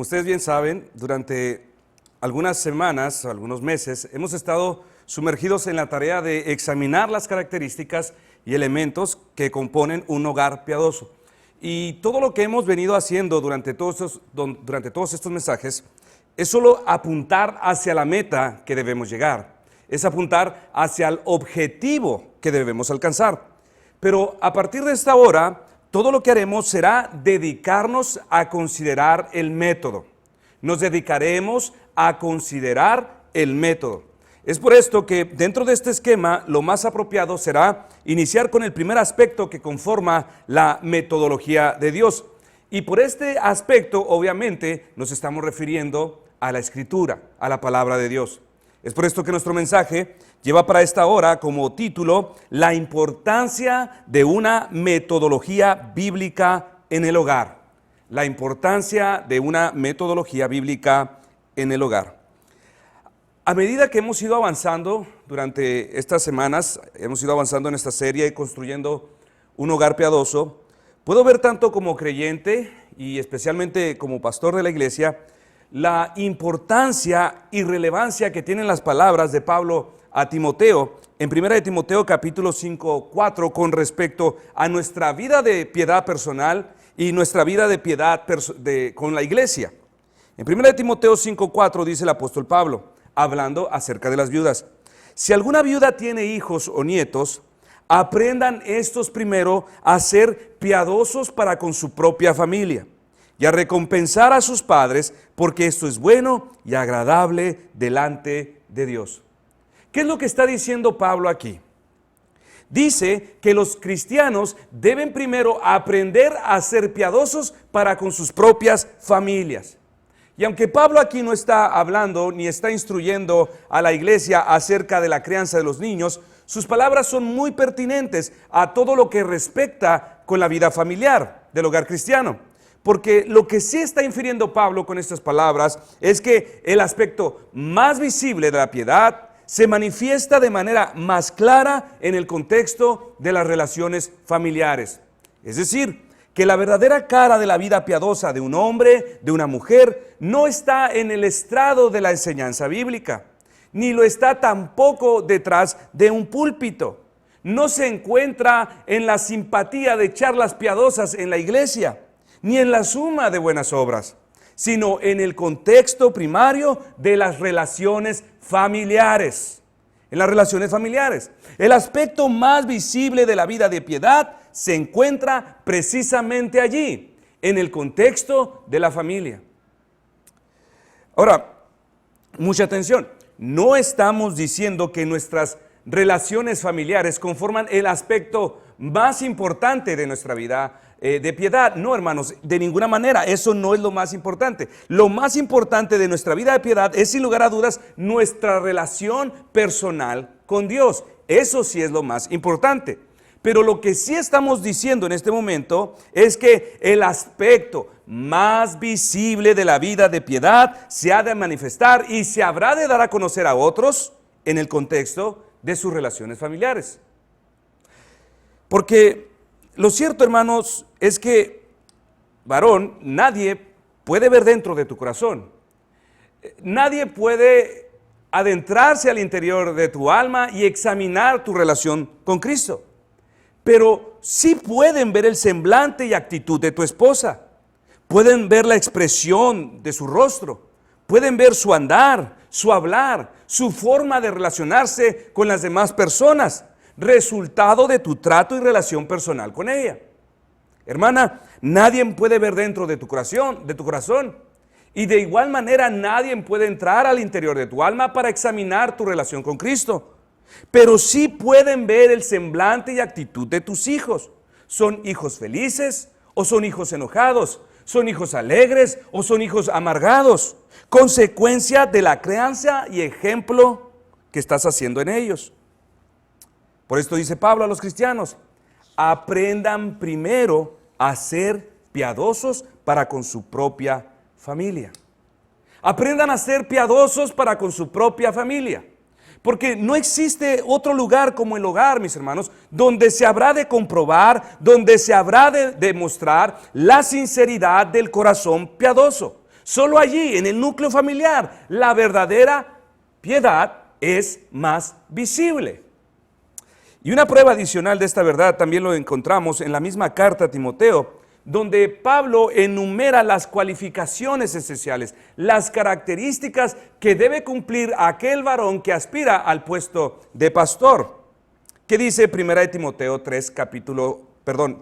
Como ustedes bien saben, durante algunas semanas, algunos meses, hemos estado sumergidos en la tarea de examinar las características y elementos que componen un hogar piadoso. Y todo lo que hemos venido haciendo durante todos estos mensajes es solo apuntar hacia la meta que debemos llegar, es apuntar hacia el objetivo que debemos alcanzar. Pero a partir de esta hora, todo lo que haremos será dedicarnos a considerar el método. Nos dedicaremos a considerar el método. Es por esto que dentro de este esquema lo más apropiado será iniciar con el primer aspecto que conforma la metodología de Dios. Y por este aspecto, obviamente, nos estamos refiriendo a la Escritura, a la palabra de Dios. Es por esto que nuestro mensaje lleva para esta hora como título la importancia de una metodología bíblica en el hogar. La importancia de una metodología bíblica en el hogar. A medida que hemos ido avanzando durante estas semanas, hemos ido avanzando en esta serie y construyendo un hogar piadoso, puedo ver tanto como creyente y especialmente como pastor de la iglesia, la importancia y relevancia que tienen las palabras de Pablo a Timoteo, en 1 de Timoteo capítulo 5:4, con respecto a nuestra vida de piedad personal y nuestra vida de piedad con la iglesia. En 1 de Timoteo 5:4 dice el apóstol Pablo, hablando acerca de las viudas: si alguna viuda tiene hijos o nietos, aprendan estos primero a ser piadosos para con su propia familia y a recompensar a sus padres, porque esto es bueno y agradable delante de Dios. ¿Qué es lo que está diciendo Pablo aquí? Dice que los cristianos deben primero aprender a ser piadosos para con sus propias familias. Y aunque Pablo aquí no está hablando ni está instruyendo a la iglesia acerca de la crianza de los niños, sus palabras son muy pertinentes a todo lo que respecta con la vida familiar del hogar cristiano. Porque lo que sí está infiriendo Pablo con estas palabras es que el aspecto más visible de la piedad se manifiesta de manera más clara en el contexto de las relaciones familiares. Es decir, que la verdadera cara de la vida piadosa de un hombre, de una mujer, no está en el estrado de la enseñanza bíblica, ni lo está tampoco detrás de un púlpito. No se encuentra en la simpatía de charlas piadosas en la iglesia, ni en la suma de buenas obras, sino en el contexto primario de las relaciones familiares. En las relaciones familiares. El aspecto más visible de la vida de piedad se encuentra precisamente allí, en el contexto de la familia. Ahora, mucha atención, no estamos diciendo que nuestras relaciones familiares conforman el aspecto más importante de nuestra vida de piedad. No, hermanos, de ninguna manera, eso no es lo más importante. Lo más importante de nuestra vida de piedad es, sin lugar a dudas, nuestra relación personal con Dios. Eso sí es lo más importante. Pero lo que sí estamos diciendo en este momento es que el aspecto más visible de la vida de piedad se ha de manifestar y se habrá de dar a conocer a otros en el contexto de sus relaciones familiares. Porque lo cierto, hermanos, es que, varón, nadie puede ver dentro de tu corazón. Nadie puede adentrarse al interior de tu alma y examinar tu relación con Cristo. Pero sí pueden ver el semblante y actitud de tu esposa. Pueden ver la expresión de su rostro. Pueden ver su andar, su hablar, su forma de relacionarse con las demás personas, resultado de tu trato y relación personal con ella. Hermana, nadie puede ver dentro de tu corazón, y de igual manera nadie puede entrar al interior de tu alma para examinar tu relación con Cristo. Pero sí pueden ver el semblante y actitud de tus hijos. ¿Son hijos felices o son hijos enojados? ¿Son hijos alegres o son hijos amargados? Consecuencia de la crianza y ejemplo que estás haciendo en ellos. Por esto dice Pablo a los cristianos: aprendan primero a ser piadosos para con su propia familia. Aprendan a ser piadosos para con su propia familia. Porque no existe otro lugar como el hogar, mis hermanos, donde se habrá de comprobar, donde se habrá de demostrar la sinceridad del corazón piadoso. Solo allí, en el núcleo familiar, la verdadera piedad es más visible. Y una prueba adicional de esta verdad también lo encontramos en la misma carta a Timoteo, donde Pablo enumera las cualificaciones esenciales, las características que debe cumplir aquel varón que aspira al puesto de pastor. ¿Qué dice 1 Timoteo 3,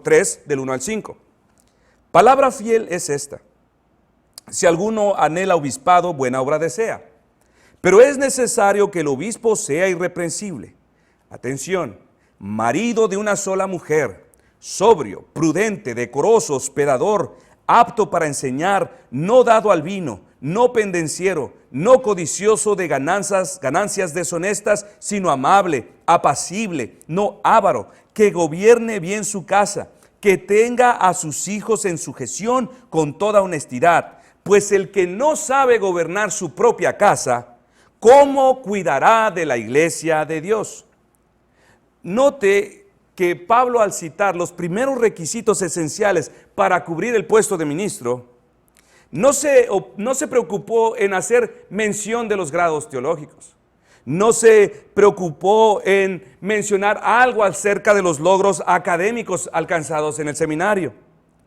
3, del 1 al 5? Palabra fiel es esta: si alguno anhela obispado, buena obra desea, pero es necesario que el obispo sea irreprensible. Atención, marido de una sola mujer, sobrio, prudente, decoroso, hospedador, apto para enseñar, no dado al vino, no pendenciero, no codicioso de ganancias deshonestas, sino amable, apacible, no avaro, que gobierne bien su casa, que tenga a sus hijos en sujeción con toda honestidad. Pues el que no sabe gobernar su propia casa, ¿cómo cuidará de la iglesia de Dios? Note que Pablo, al citar los primeros requisitos esenciales para cubrir el puesto de ministro, no se preocupó en hacer mención de los grados teológicos. No se preocupó en mencionar algo acerca de los logros académicos alcanzados en el seminario,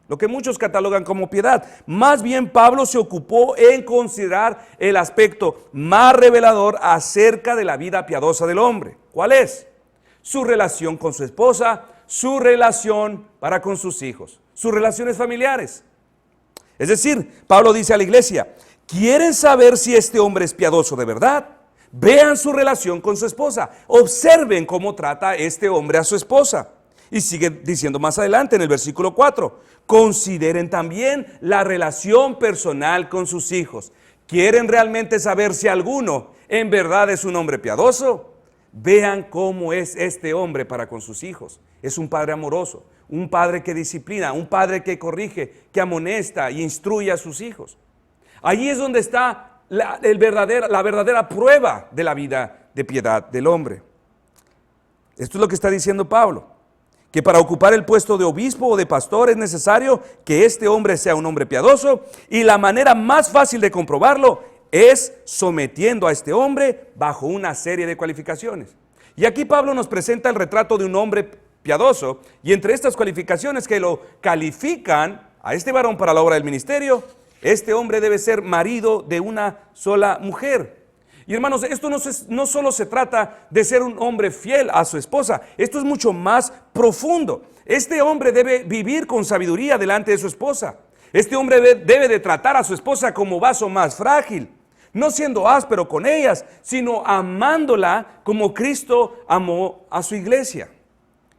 lo que muchos catalogan como piedad. Más bien, Pablo se ocupó en considerar el aspecto más revelador acerca de la vida piadosa del hombre. ¿Cuál es? Su relación con su esposa, su relación para con sus hijos, sus relaciones familiares. Es decir, Pablo dice a la iglesia: ¿quieren saber si este hombre es piadoso de verdad? Vean su relación con su esposa, observen cómo trata este hombre a su esposa. Y sigue diciendo más adelante en el versículo 4, consideren también la relación personal con sus hijos. ¿Quieren realmente saber si alguno en verdad es un hombre piadoso? Vean cómo es este hombre para con sus hijos. Es un padre amoroso, un padre que disciplina, un padre que corrige, que amonesta y instruye a sus hijos. Allí es donde está la verdadera prueba de la vida de piedad del hombre. Esto es lo que está diciendo Pablo, que para ocupar el puesto de obispo o de pastor es necesario que este hombre sea un hombre piadoso, y la manera más fácil de comprobarlo es sometiendo a este hombre bajo una serie de cualificaciones. Y aquí Pablo nos presenta el retrato de un hombre piadoso, y entre estas cualificaciones que lo califican a este varón para la obra del ministerio, este hombre debe ser marido de una sola mujer. Y hermanos, esto no solo se trata de ser un hombre fiel a su esposa, esto es mucho más profundo. Este hombre debe vivir con sabiduría delante de su esposa. Este hombre debe de tratar a su esposa como vaso más frágil, no siendo áspero con ellas, sino amándola como Cristo amó a su iglesia.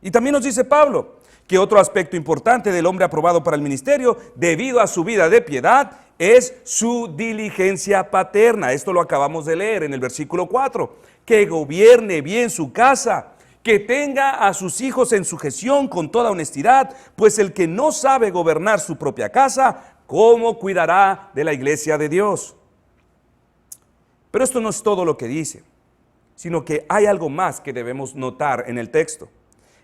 Y también nos dice Pablo que otro aspecto importante del hombre aprobado para el ministerio, debido a su vida de piedad, es su diligencia paterna. Esto lo acabamos de leer en el versículo 4. Que gobierne bien su casa, que tenga a sus hijos en sujeción con toda honestidad, pues el que no sabe gobernar su propia casa, ¿cómo cuidará de la iglesia de Dios? Pero esto no es todo lo que dice, sino que hay algo más que debemos notar en el texto.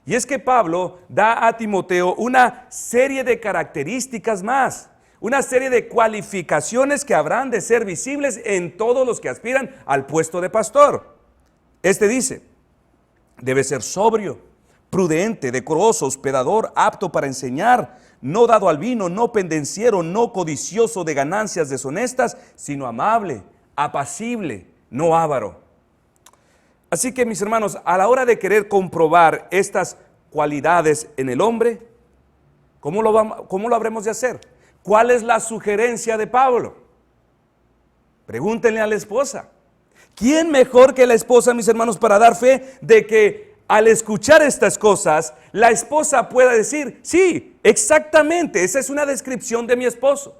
Y es que Pablo da a Timoteo una serie de características más, una serie de cualificaciones que habrán de ser visibles en todos los que aspiran al puesto de pastor. Este dice: debe ser sobrio, prudente, decoroso, hospedador, apto para enseñar, no dado al vino, no pendenciero, no codicioso de ganancias deshonestas, sino amable, apacible, no avaro. Así que, mis hermanos, a la hora de querer comprobar estas cualidades en el hombre, ¿cómo lo habremos de hacer? ¿Cuál es la sugerencia de Pablo? Pregúntenle a la esposa. ¿Quién mejor que la esposa, mis hermanos, para dar fe de que al escuchar estas cosas, la esposa pueda decir: sí, exactamente, esa es una descripción de mi esposo?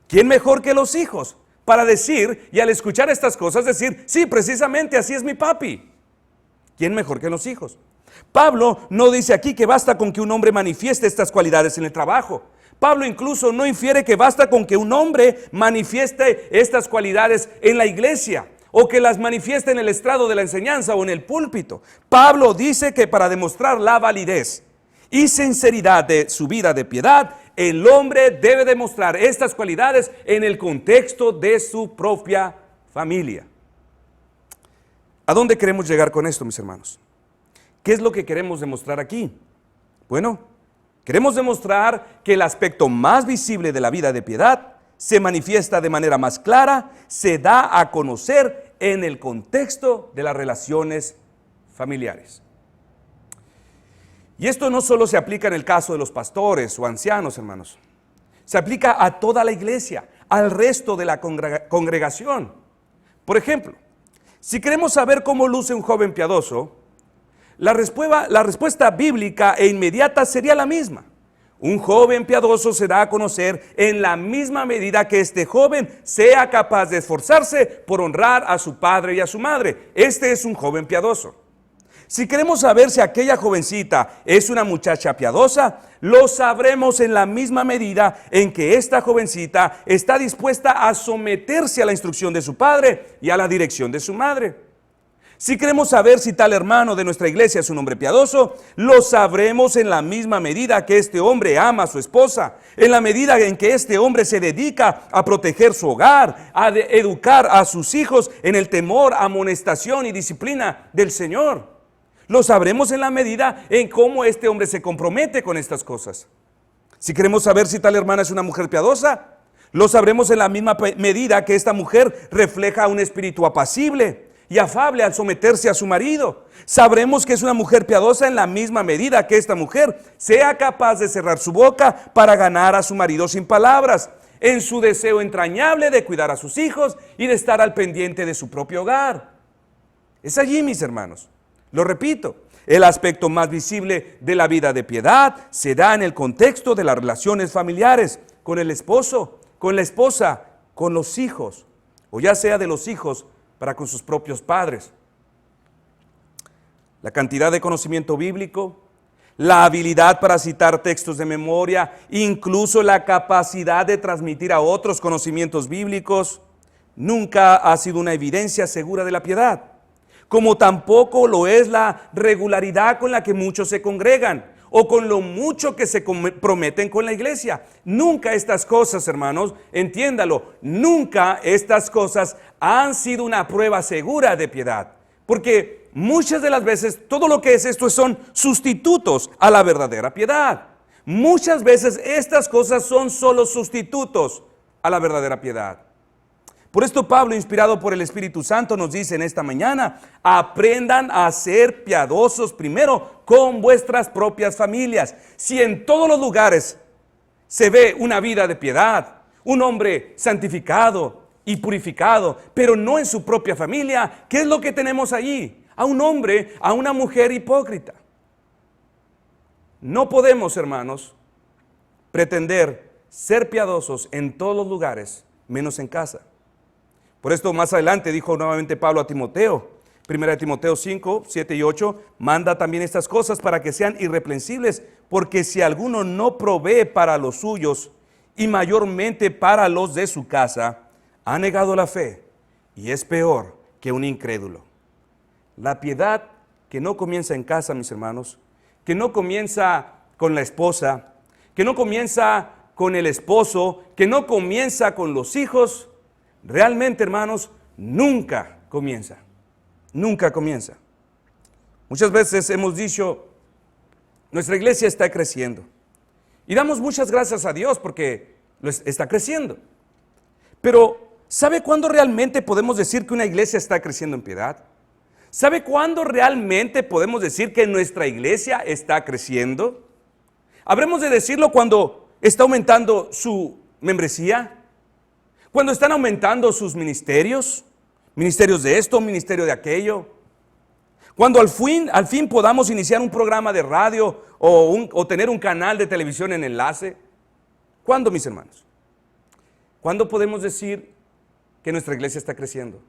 ¿Quién mejor que los hijos para decir, y al escuchar estas cosas decir: sí, precisamente así es mi papi? ¿Quién mejor que los hijos? Pablo no dice aquí que basta con que un hombre manifieste estas cualidades en el trabajo. Pablo incluso no infiere que basta con que un hombre manifieste estas cualidades en la iglesia, o que las manifieste en el estrado de la enseñanza o en el púlpito. Pablo dice que para demostrar la validez y sinceridad de su vida de piedad, el hombre debe demostrar estas cualidades en el contexto de su propia familia. ¿A dónde queremos llegar con esto, mis hermanos? ¿Qué es lo que queremos demostrar aquí? Bueno, queremos demostrar que el aspecto más visible de la vida de piedad se manifiesta de manera más clara, se da a conocer en el contexto de las relaciones familiares. Y esto no solo se aplica en el caso de los pastores o ancianos, hermanos. Se aplica a toda la iglesia, al resto de la congregación. Por ejemplo, si queremos saber cómo luce un joven piadoso, la respuesta bíblica e inmediata sería la misma. Un joven piadoso se da a conocer en la misma medida que este joven sea capaz de esforzarse por honrar a su padre y a su madre. Este es un joven piadoso. Si queremos saber si aquella jovencita es una muchacha piadosa, lo sabremos en la misma medida en que esta jovencita está dispuesta a someterse a la instrucción de su padre y a la dirección de su madre. Si queremos saber si tal hermano de nuestra iglesia es un hombre piadoso, lo sabremos en la misma medida que este hombre ama a su esposa, en la medida en que este hombre se dedica a proteger su hogar, a educar a sus hijos en el temor, amonestación y disciplina del Señor. Lo sabremos en la medida en cómo este hombre se compromete con estas cosas. Si queremos saber si tal hermana es una mujer piadosa, lo sabremos en la misma medida que esta mujer refleja un espíritu apacible y afable al someterse a su marido. Sabremos que es una mujer piadosa en la misma medida que esta mujer sea capaz de cerrar su boca para ganar a su marido sin palabras, en su deseo entrañable de cuidar a sus hijos y de estar al pendiente de su propio hogar. Es allí, mis hermanos. Lo repito, el aspecto más visible de la vida de piedad se da en el contexto de las relaciones familiares, con el esposo, con la esposa, con los hijos, o ya sea de los hijos para con sus propios padres. La cantidad de conocimiento bíblico, la habilidad para citar textos de memoria, incluso la capacidad de transmitir a otros conocimientos bíblicos, nunca ha sido una evidencia segura de la piedad. Como tampoco lo es la regularidad con la que muchos se congregan o con lo mucho que se prometen con la iglesia. Nunca estas cosas, hermanos, entiéndalo, nunca estas cosas han sido una prueba segura de piedad. Porque muchas de las veces todo lo que es esto son sustitutos a la verdadera piedad. Muchas veces estas cosas son solo sustitutos a la verdadera piedad. Por esto Pablo, inspirado por el Espíritu Santo, nos dice en esta mañana: aprendan a ser piadosos primero con vuestras propias familias. Si en todos los lugares se ve una vida de piedad, un hombre santificado y purificado, pero no en su propia familia, ¿qué es lo que tenemos allí? A un hombre, a una mujer hipócrita. No podemos, hermanos, pretender ser piadosos en todos los lugares, menos en casa. Por esto más adelante dijo nuevamente Pablo a Timoteo, 1 Timoteo 5, 7 y 8, manda también estas cosas para que sean irreprensibles, porque si alguno no provee para los suyos y mayormente para los de su casa, ha negado la fe y es peor que un incrédulo. La piedad que no comienza en casa, mis hermanos, que no comienza con la esposa, que no comienza con el esposo, que no comienza con los hijos, realmente, hermanos, nunca comienza. Nunca comienza. Muchas veces hemos dicho, nuestra iglesia está creciendo. Y damos muchas gracias a Dios porque está creciendo. Pero, ¿sabe cuándo realmente podemos decir que una iglesia está creciendo en piedad? ¿Sabe cuándo realmente podemos decir que nuestra iglesia está creciendo? ¿Habremos de decirlo cuando está aumentando su membresía? Cuando están aumentando sus ministerios, ministerios de esto, ministerio de aquello. Cuando al fin podamos iniciar un programa de radio o tener un canal de televisión en enlace. ¿Cuándo, mis hermanos? ¿Cuándo podemos decir que nuestra iglesia está creciendo?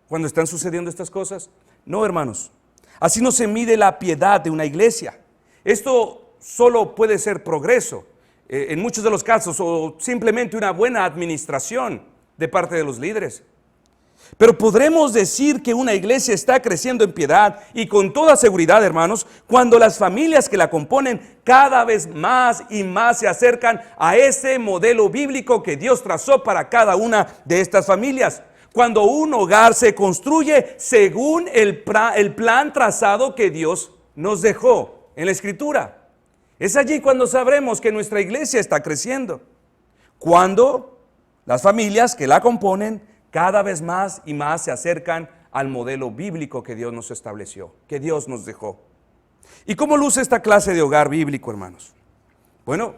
¿Cuando están sucediendo estas cosas? No, hermanos. Así no se mide la piedad de una iglesia. Esto solo puede ser progreso, en muchos de los casos, o simplemente una buena administración de parte de los líderes. Pero podremos decir que una iglesia está creciendo en piedad y con toda seguridad, hermanos, cuando las familias que la componen cada vez más y más se acercan a ese modelo bíblico que Dios trazó para cada una de estas familias. Cuando un hogar se construye según el plan trazado que Dios nos dejó en la Escritura. Es allí cuando sabremos que nuestra iglesia está creciendo. Cuando las familias que la componen cada vez más y más se acercan al modelo bíblico que Dios nos estableció, que Dios nos dejó. ¿Y cómo luce esta clase de hogar bíblico, hermanos? Bueno,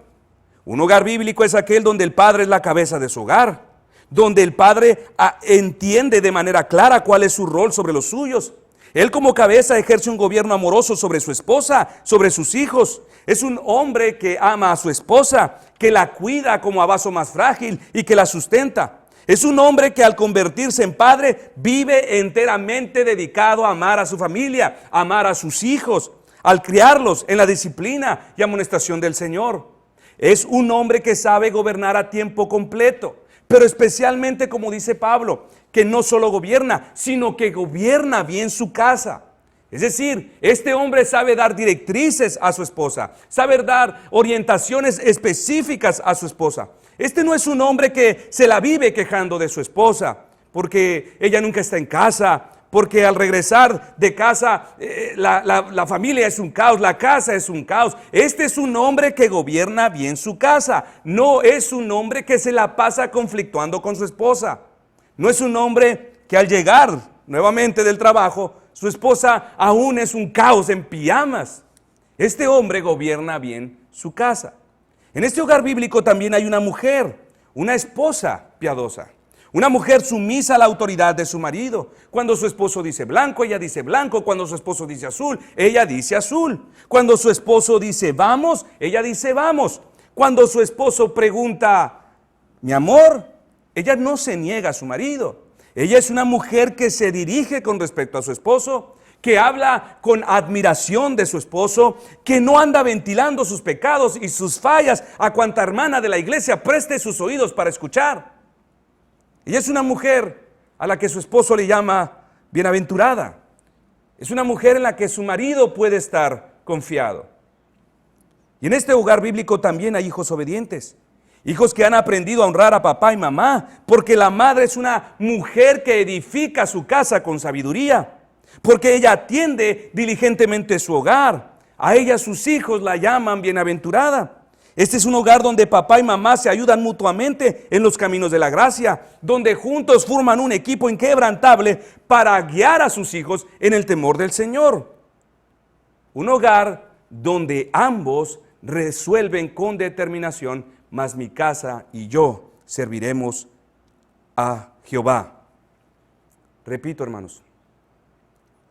un hogar bíblico es aquel donde el padre es la cabeza de su hogar, donde el padre entiende de manera clara cuál es su rol sobre los suyos. Él como cabeza ejerce un gobierno amoroso sobre su esposa, sobre sus hijos. Es un hombre que ama a su esposa, que la cuida como a vaso más frágil y que la sustenta. Es un hombre que al convertirse en padre vive enteramente dedicado a amar a su familia, a amar a sus hijos, al criarlos en la disciplina y amonestación del Señor. Es un hombre que sabe gobernar a tiempo completo, pero especialmente, como dice Pablo, que no solo gobierna, sino que gobierna bien su casa. Es decir, este hombre sabe dar directrices a su esposa, sabe dar orientaciones específicas a su esposa. Este no es un hombre que se la vive quejando de su esposa, porque ella nunca está en casa, porque al regresar de casa la familia es un caos, la casa es un caos. Este es un hombre que gobierna bien su casa, no es un hombre que se la pasa conflictuando con su esposa. No es un hombre que al llegar nuevamente del trabajo, su esposa aún es un caos en pijamas. Este hombre gobierna bien su casa. En este hogar bíblico también hay una mujer, una esposa piadosa, una mujer sumisa a la autoridad de su marido. Cuando su esposo dice blanco, ella dice blanco. Cuando su esposo dice azul, ella dice azul. Cuando su esposo dice vamos, ella dice vamos. Cuando su esposo pregunta, mi amor, ella no se niega a su marido. Ella es una mujer que se dirige con respecto a su esposo, que habla con admiración de su esposo, que no anda ventilando sus pecados y sus fallas a cuanta hermana de la iglesia preste sus oídos para escuchar. Ella es una mujer a la que su esposo le llama bienaventurada. Es una mujer en la que su marido puede estar confiado. Y en este hogar bíblico también hay hijos obedientes. Hijos que han aprendido a honrar a papá y mamá, porque la madre es una mujer que edifica su casa con sabiduría, porque ella atiende diligentemente su hogar. A ella sus hijos la llaman bienaventurada. Este es un hogar donde papá y mamá se ayudan mutuamente en los caminos de la gracia, donde juntos forman un equipo inquebrantable para guiar a sus hijos en el temor del Señor. Un hogar donde ambos resuelven con determinación, mas mi casa y yo serviremos a Jehová. Repito, hermanos,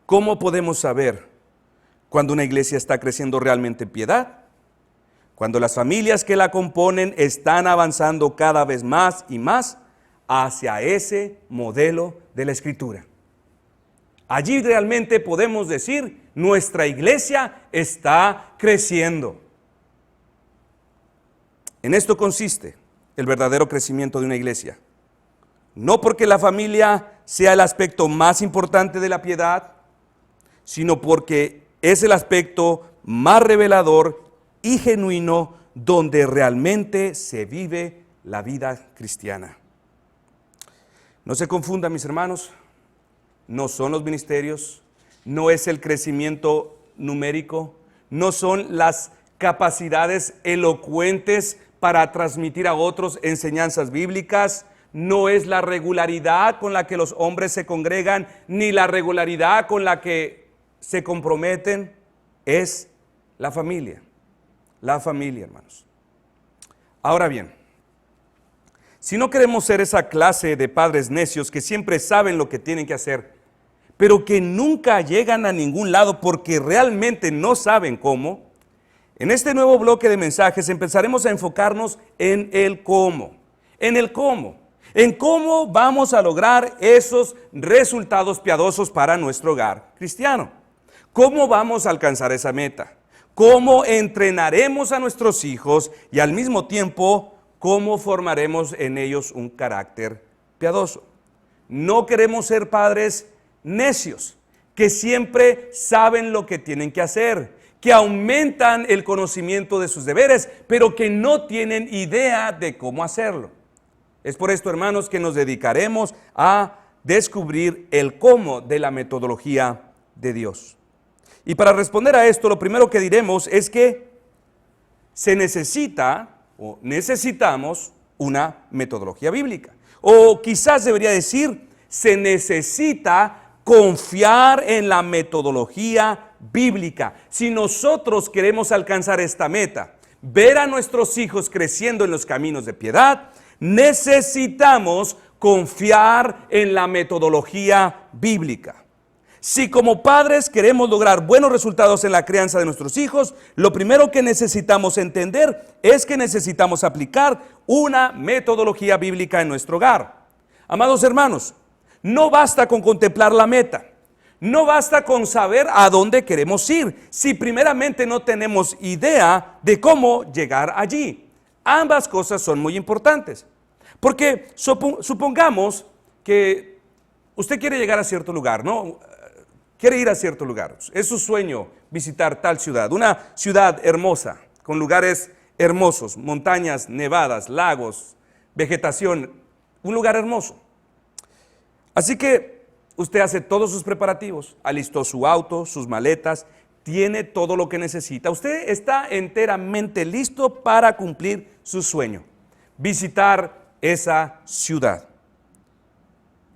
¿cómo podemos saber cuando una iglesia está creciendo realmente en piedad? Cuando las familias que la componen están avanzando cada vez más y más hacia ese modelo de la Escritura. Allí realmente podemos decir, nuestra iglesia está creciendo. En esto consiste el verdadero crecimiento de una iglesia. No porque la familia sea el aspecto más importante de la piedad, sino porque es el aspecto más revelador y genuino donde realmente se vive la vida cristiana. No se confundan, mis hermanos, no son los ministerios, no es el crecimiento numérico, no son las capacidades elocuentes para transmitir a otros enseñanzas bíblicas, no es la regularidad con la que los hombres se congregan, ni la regularidad con la que se comprometen, es la familia. La familia, hermanos. Ahora bien, si no queremos ser esa clase de padres necios que siempre saben lo que tienen que hacer, pero que nunca llegan a ningún lado porque realmente no saben cómo, en este nuevo bloque de mensajes empezaremos a enfocarnos en el cómo. En cómo vamos a lograr esos resultados piadosos para nuestro hogar cristiano. ¿Cómo vamos a alcanzar esa meta? ¿Cómo entrenaremos a nuestros hijos y al mismo tiempo cómo formaremos en ellos un carácter piadoso? No queremos ser padres necios, que siempre saben lo que tienen que hacer, que aumentan el conocimiento de sus deberes, pero que no tienen idea de cómo hacerlo. Es por esto, hermanos, que nos dedicaremos a descubrir el cómo de la metodología de Dios. Y para responder a esto, lo primero que diremos es que se necesita o necesitamos una metodología bíblica. O quizás debería decir, se necesita confiar en la metodología bíblica. Si nosotros queremos alcanzar esta meta, ver a nuestros hijos creciendo en los caminos de piedad, necesitamos confiar en la metodología bíblica. Si como padres queremos lograr buenos resultados en la crianza de nuestros hijos, lo primero que necesitamos entender es que necesitamos aplicar una metodología bíblica en nuestro hogar. Amados hermanos, no basta con contemplar la meta, no basta con saber a dónde queremos ir, si primeramente no tenemos idea de cómo llegar allí. Ambas cosas son muy importantes, porque supongamos que usted quiere llegar a cierto lugar, ¿no? Quiere ir a cierto lugar, es su sueño visitar tal ciudad, una ciudad hermosa, con lugares hermosos, montañas nevadas, lagos, vegetación, un lugar hermoso. Así que usted hace todos sus preparativos, alistó su auto, sus maletas, tiene todo lo que necesita. Usted está enteramente listo para cumplir su sueño, visitar esa ciudad.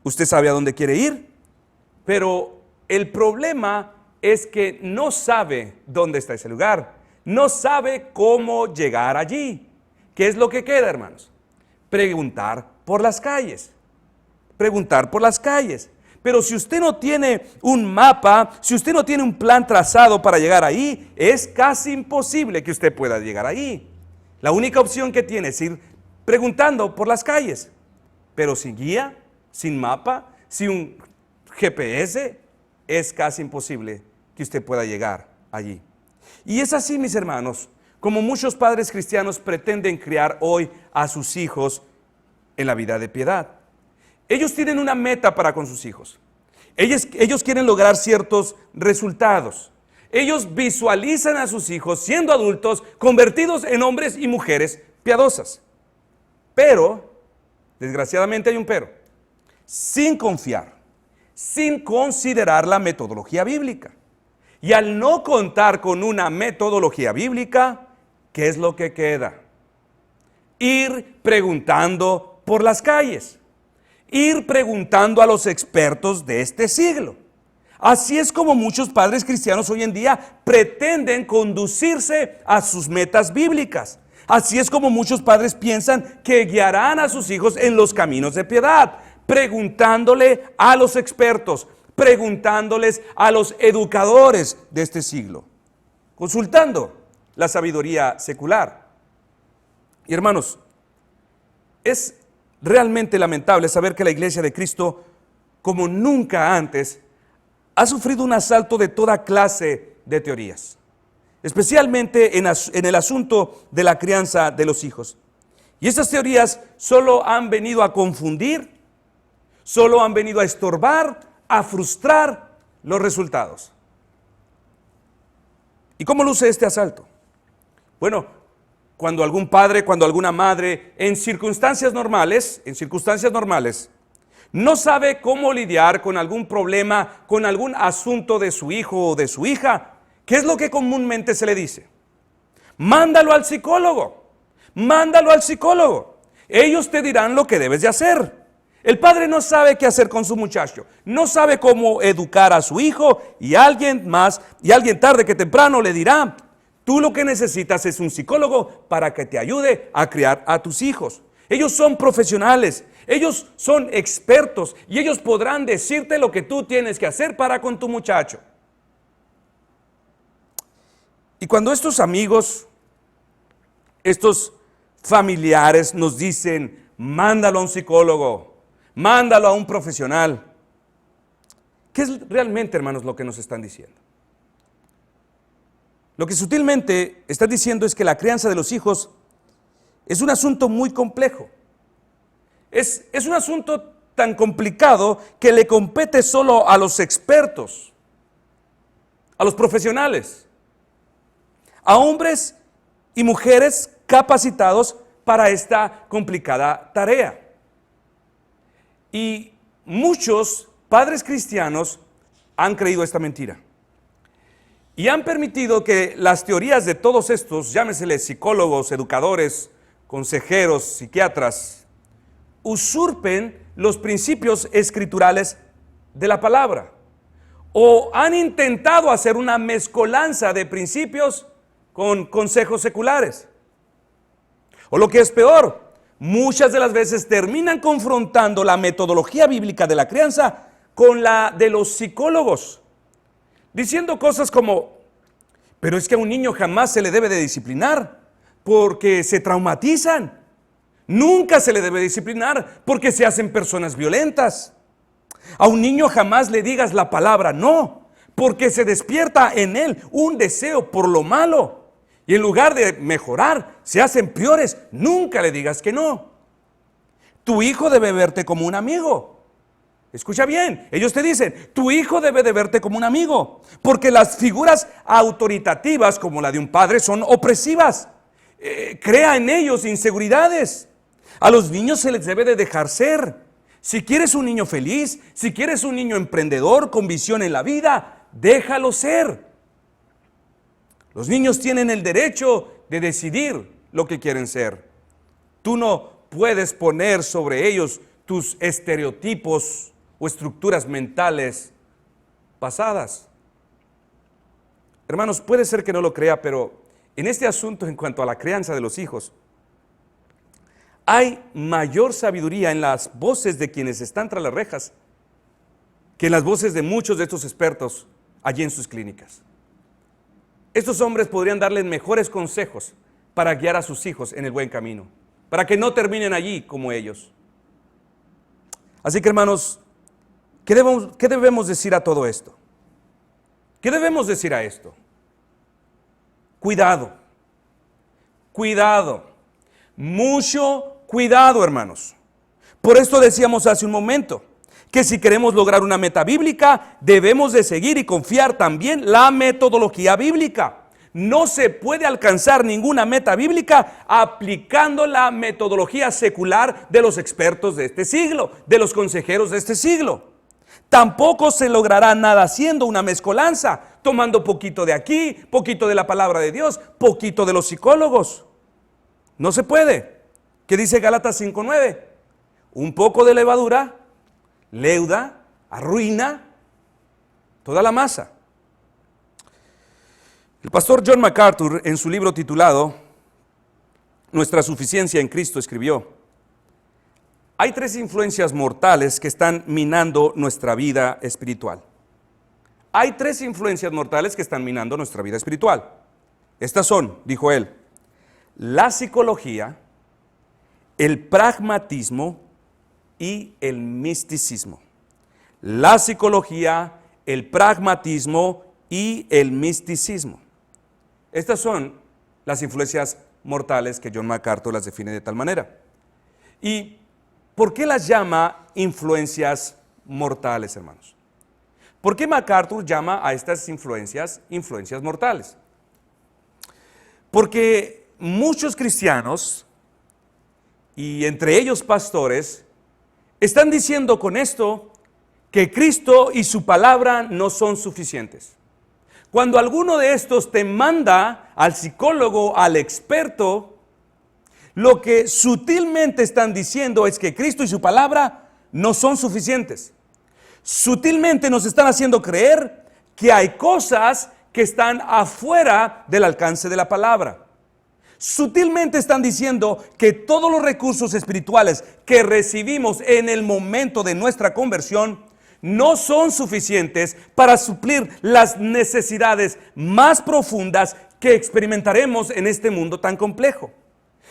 Usted sabe a dónde quiere ir, pero el problema es que no sabe dónde está ese lugar, no sabe cómo llegar allí. ¿Qué es lo que queda, hermanos? Preguntar por las calles. Preguntar por las calles. Pero si usted no tiene un mapa, si usted no tiene un plan trazado para llegar ahí, es casi imposible que usted pueda llegar ahí. La única opción que tiene es ir preguntando por las calles, pero sin guía, sin mapa, sin un GPS, es casi imposible que usted pueda llegar allí. Y es así, mis hermanos, como muchos padres cristianos pretenden criar hoy a sus hijos en la vida de piedad. Ellos tienen una meta para con sus hijos. Ellos quieren lograr ciertos resultados. Ellos visualizan a sus hijos siendo adultos, convertidos en hombres y mujeres piadosas. Pero, desgraciadamente hay un pero, sin confiar, sin considerar la metodología bíblica. Y al no contar con una metodología bíblica, ¿qué es lo que queda? Ir preguntando por las calles, ir preguntando a los expertos de este siglo. Así es como muchos padres cristianos hoy en día pretenden conducirse a sus metas bíblicas. Así es como muchos padres piensan que guiarán a sus hijos en los caminos de piedad, preguntándole a los expertos, preguntándoles a los educadores de este siglo, consultando la sabiduría secular. Y hermanos, es realmente lamentable saber que la Iglesia de Cristo, como nunca antes, ha sufrido un asalto de toda clase de teorías, especialmente en el asunto de la crianza de los hijos. Y estas teorías solo han venido a confundir, solo han venido a estorbar, a frustrar los resultados. ¿Y cómo luce este asalto? Bueno, cuando algún padre, cuando alguna madre, en circunstancias normales, no sabe cómo lidiar con algún problema, con algún asunto de su hijo o de su hija, ¿qué es lo que comúnmente se le dice? Mándalo al psicólogo, mándalo al psicólogo. Ellos te dirán lo que debes de hacer. El padre no sabe qué hacer con su muchacho, no sabe cómo educar a su hijo y alguien tarde que temprano le dirá, tú lo que necesitas es un psicólogo para que te ayude a criar a tus hijos. Ellos son profesionales, ellos son expertos y ellos podrán decirte lo que tú tienes que hacer para con tu muchacho. Y cuando estos amigos, estos familiares nos dicen, mándalo a un psicólogo, mándalo a un profesional, ¿qué es realmente, hermanos, lo que nos están diciendo? Lo que sutilmente están diciendo es que la crianza de los hijos es un asunto muy complejo. Es un asunto tan complicado que le compete solo a los expertos, a los profesionales, a hombres y mujeres capacitados para esta complicada tarea. Y muchos padres cristianos han creído esta mentira y han permitido que las teorías de todos estos, llámeseles psicólogos, educadores, consejeros, psiquiatras, usurpen los principios escriturales de la palabra, o han intentado hacer una mezcolanza de principios con consejos seculares. O lo que es peor, muchas de las veces terminan confrontando la metodología bíblica de la crianza con la de los psicólogos, diciendo cosas como: pero es que a un niño jamás se le debe de disciplinar porque se traumatizan. Nunca se le debe disciplinar porque se hacen personas violentas. A un niño jamás le digas la palabra no, porque se despierta en él un deseo por lo malo. Y en lugar de mejorar, se hacen peores. Nunca le digas que no. Tu hijo debe verte como un amigo. Escucha bien, ellos te dicen, tu hijo debe de verte como un amigo, porque las figuras autoritativas como la de un padre son opresivas. Crea en ellos inseguridades. A los niños se les debe de dejar ser. Si quieres un niño feliz, si quieres un niño emprendedor con visión en la vida, déjalo ser. Los niños tienen el derecho de decidir lo que quieren ser. Tú no puedes poner sobre ellos tus estereotipos o estructuras mentales pasadas. Hermanos, puede ser que no lo crea, pero en este asunto, en cuanto a la crianza de los hijos, hay mayor sabiduría en las voces de quienes están tras las rejas que en las voces de muchos de estos expertos allí en sus clínicas. Estos hombres podrían darles mejores consejos para guiar a sus hijos en el buen camino, para que no terminen allí como ellos. Así que, hermanos, ¿qué debemos decir a todo esto? ¿Qué debemos decir a esto? Cuidado, cuidado, mucho cuidado, hermanos. Por esto decíamos hace un momento, que si queremos lograr una meta bíblica, debemos de seguir y confiar también la metodología bíblica. No se puede alcanzar ninguna meta bíblica aplicando la metodología secular de los expertos de este siglo, de los consejeros de este siglo. Tampoco se logrará nada haciendo una mezcolanza, tomando poquito de aquí, poquito de la palabra de Dios, poquito de los psicólogos. No se puede. ¿Qué dice Gálatas 5:9? Un poco de levadura leuda, arruina toda la masa. El pastor John MacArthur, en su libro titulado Nuestra suficiencia en Cristo, escribió: hay 3 influencias mortales que están minando nuestra vida espiritual. Hay 3 influencias mortales que están minando nuestra vida espiritual. Estas son, dijo él, la psicología, el pragmatismo y el misticismo. La psicología, el pragmatismo y el misticismo. Estas son las influencias mortales que John MacArthur las define de tal manera. ¿Y por qué las llama influencias mortales, hermanos? ¿Por qué MacArthur llama a estas influencias mortales? Porque muchos cristianos, y entre ellos pastores, están diciendo con esto que Cristo y su palabra no son suficientes. Cuando alguno de estos te manda al psicólogo, al experto, lo que sutilmente están diciendo es que Cristo y su palabra no son suficientes. Sutilmente nos están haciendo creer que hay cosas que están afuera del alcance de la palabra. Sutilmente están diciendo que todos los recursos espirituales que recibimos en el momento de nuestra conversión no son suficientes para suplir las necesidades más profundas que experimentaremos en este mundo tan complejo.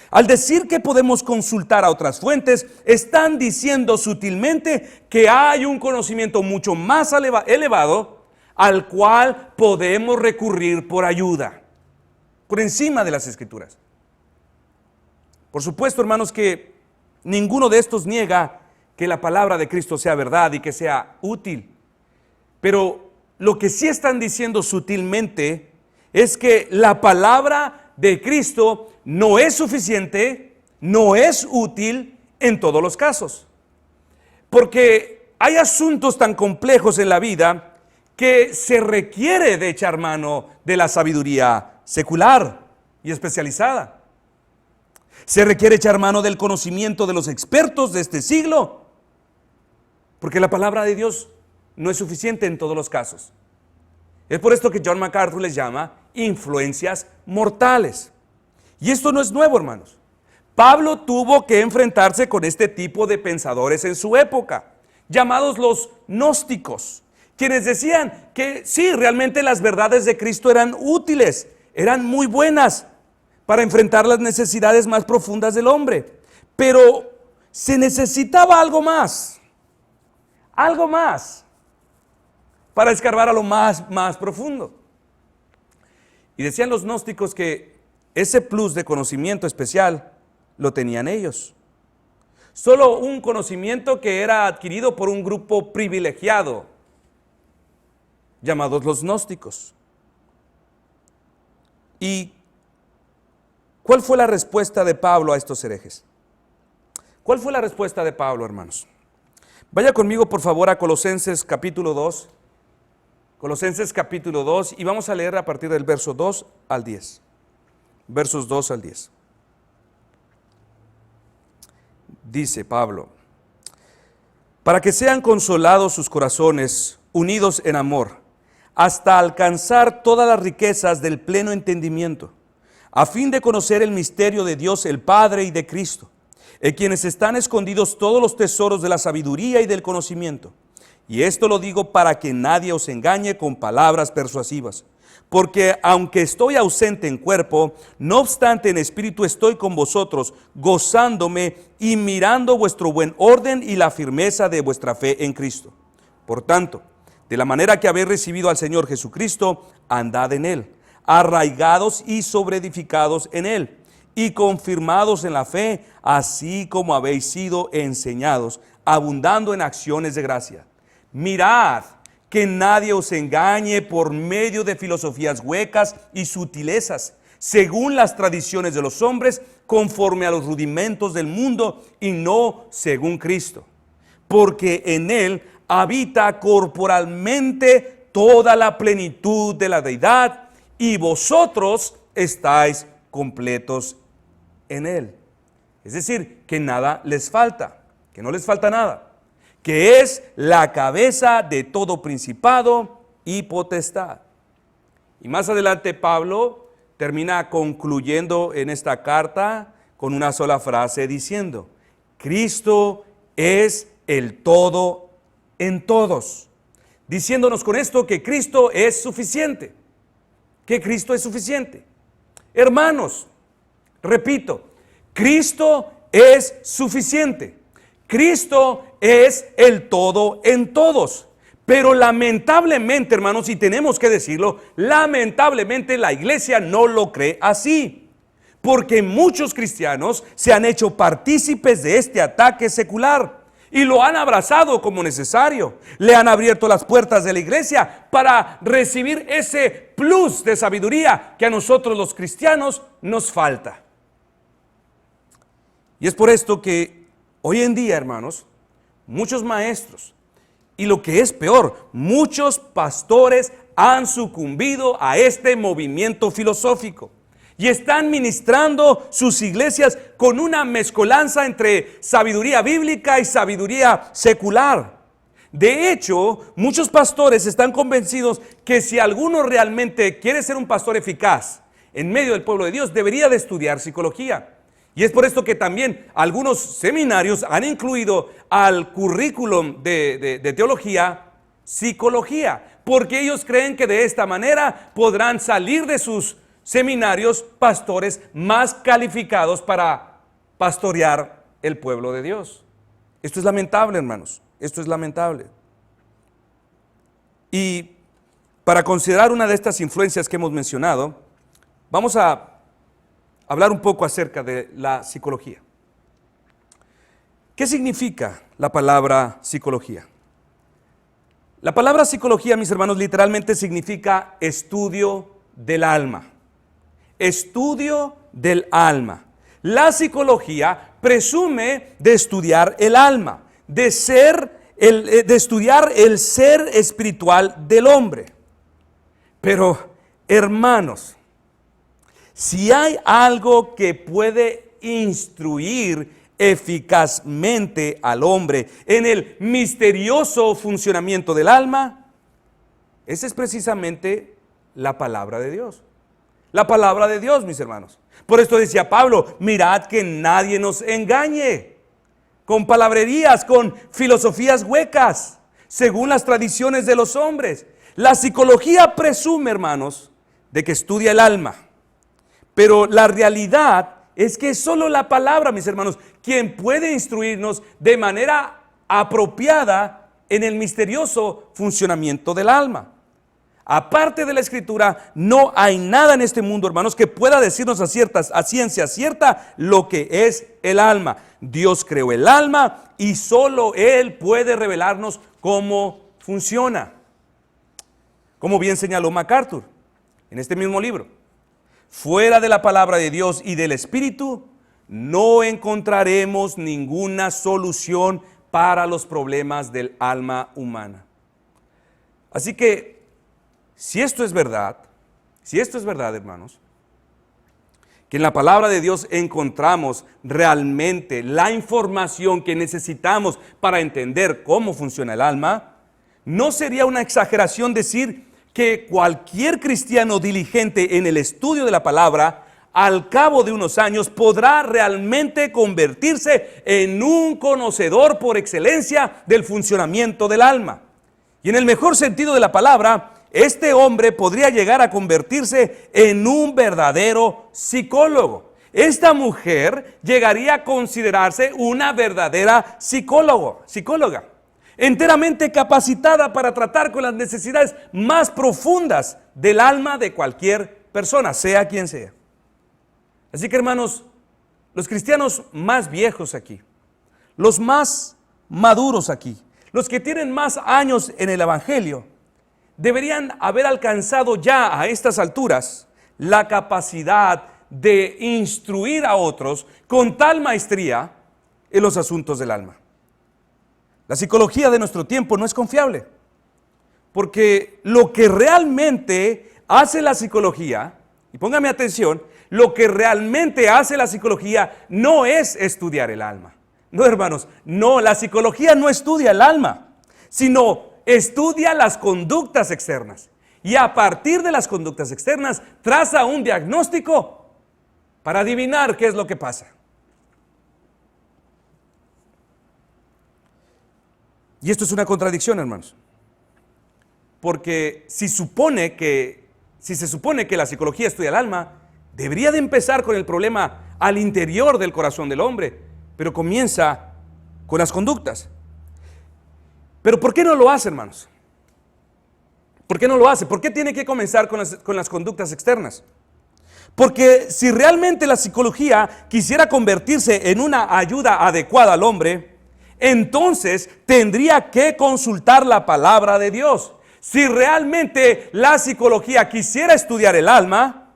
Al decir que podemos consultar a otras fuentes, están diciendo sutilmente que hay un conocimiento mucho más elevado al cual podemos recurrir por ayuda, por encima de las Escrituras. Por supuesto, hermanos, que ninguno de estos niega que la palabra de Cristo sea verdad y que sea útil. Pero lo que sí están diciendo sutilmente es que la palabra de Cristo no es suficiente, no es útil en todos los casos. Porque hay asuntos tan complejos en la vida que se requiere de echar mano de la sabiduría secular y especializada. Se requiere echar mano del conocimiento de los expertos de este siglo, porque la palabra de Dios no es suficiente en todos los casos. Es por esto que John MacArthur les llama influencias mortales. Y esto no es nuevo, hermanos. Pablo tuvo que enfrentarse con este tipo de pensadores en su época, llamados los gnósticos, quienes decían que sí, realmente las verdades de Cristo eran útiles, eran muy buenas para enfrentar las necesidades más profundas del hombre, pero se necesitaba algo más para escarbar a lo más profundo. Y decían los gnósticos que ese plus de conocimiento especial lo tenían ellos. Solo un conocimiento que era adquirido por un grupo privilegiado, llamados los gnósticos. ¿Y cuál fue la respuesta de Pablo a estos herejes? ¿Cuál fue la respuesta de Pablo, hermanos? Vaya conmigo, por favor, a Colosenses capítulo 2. Colosenses capítulo 2, y vamos a leer a partir del verso 2 al 10. Versos 2 al 10. Dice Pablo: para que sean consolados sus corazones, unidos en amor, hasta alcanzar todas las riquezas del pleno entendimiento, a fin de conocer el misterio de Dios el Padre y de Cristo, en quienes están escondidos todos los tesoros de la sabiduría y del conocimiento. Y esto lo digo para que nadie os engañe con palabras persuasivas. Porque aunque estoy ausente en cuerpo, no obstante en espíritu estoy con vosotros, gozándome y mirando vuestro buen orden y la firmeza de vuestra fe en Cristo. Por tanto, de la manera que habéis recibido al Señor Jesucristo, andad en Él, arraigados y sobreedificados en Él, y confirmados en la fe, así como habéis sido enseñados, abundando en acciones de gracia. Mirad que nadie os engañe por medio de filosofías huecas y sutilezas, según las tradiciones de los hombres, conforme a los rudimentos del mundo y no según Cristo. Porque en Él habita corporalmente toda la plenitud de la deidad, y vosotros estáis completos en Él. Es decir, que nada les falta, que no les falta nada, que es la cabeza de todo principado y potestad. Y más adelante Pablo termina concluyendo en esta carta con una sola frase diciendo: Cristo es el todo en todos. Diciéndonos con esto que Cristo es suficiente, que Cristo es suficiente. Hermanos, repito, Cristo es suficiente. Cristo es el todo en todos. Pero lamentablemente, hermanos, y tenemos que decirlo, lamentablemente la iglesia no lo cree así. Porque muchos cristianos se han hecho partícipes de este ataque secular y lo han abrazado como necesario. Le han abierto las puertas de la iglesia para recibir ese plus de sabiduría que a nosotros los cristianos nos falta. Y es por esto que hoy en día, hermanos, muchos maestros, y lo que es peor, muchos pastores han sucumbido a este movimiento filosófico y están ministrando sus iglesias con una mezcolanza entre sabiduría bíblica y sabiduría secular. De hecho, muchos pastores están convencidos que si alguno realmente quiere ser un pastor eficaz en medio del pueblo de Dios, debería de estudiar psicología. Y es por esto que también algunos seminarios han incluido al currículum de teología, psicología, porque ellos creen que de esta manera podrán salir de sus seminarios pastores más calificados para pastorear el pueblo de Dios. Esto es lamentable, hermanos, esto es lamentable. Y para considerar una de estas influencias que hemos mencionado, vamos a hablar un poco acerca de la psicología. ¿Qué significa la palabra psicología? La palabra psicología, mis hermanos, literalmente significa estudio del alma. Estudio del alma. La psicología presume de estudiar el alma, de estudiar el ser espiritual del hombre. Pero, hermanos, si hay algo que puede instruir eficazmente al hombre en el misterioso funcionamiento del alma, esa es precisamente la palabra de Dios. La palabra de Dios, mis hermanos. Por esto decía Pablo, mirad que nadie nos engañe con palabrerías, con filosofías huecas, según las tradiciones de los hombres. La psicología presume, hermanos, de que estudia el alma, pero la realidad es que es solo la palabra, mis hermanos, quien puede instruirnos de manera apropiada en el misterioso funcionamiento del alma. Aparte de la Escritura, no hay nada en este mundo, hermanos, que pueda decirnos a ciencia cierta lo que es el alma. Dios creó el alma y solo Él puede revelarnos cómo funciona. Como bien señaló MacArthur en este mismo libro. Fuera de la palabra de Dios y del Espíritu, no encontraremos ninguna solución para los problemas del alma humana. Así que, si esto es verdad, hermanos, que en la palabra de Dios encontramos realmente la información que necesitamos para entender cómo funciona el alma, no sería una exageración decir que cualquier cristiano diligente en el estudio de la palabra, al cabo de unos años, podrá realmente convertirse en un conocedor por excelencia del funcionamiento del alma. Y en el mejor sentido de la palabra, este hombre podría llegar a convertirse en un verdadero psicólogo. Esta mujer llegaría a considerarse una verdadera psicóloga. Enteramente capacitada para tratar con las necesidades más profundas del alma de cualquier persona, sea quien sea. Así que, hermanos, los cristianos más viejos aquí, los más maduros aquí, los que tienen más años en el Evangelio, deberían haber alcanzado ya a estas alturas la capacidad de instruir a otros con tal maestría en los asuntos del alma. La psicología de nuestro tiempo no es confiable, porque lo que realmente hace la psicología, y póngame atención, lo que realmente hace la psicología no es estudiar el alma. No, hermanos, no, la psicología no estudia el alma, sino estudia las conductas externas. Y a partir de las conductas externas, traza un diagnóstico para adivinar qué es lo que pasa. Y esto es una contradicción, hermanos. Porque si se supone que la psicología estudia el alma, debería de empezar con el problema al interior del corazón del hombre, pero comienza con las conductas. Pero ¿por qué no lo hace, hermanos? ¿Por qué no lo hace? ¿Por qué tiene que comenzar con las conductas externas? Porque si realmente la psicología quisiera convertirse en una ayuda adecuada al hombre, entonces tendría que consultar la palabra de Dios. Si realmente la psicología quisiera estudiar el alma,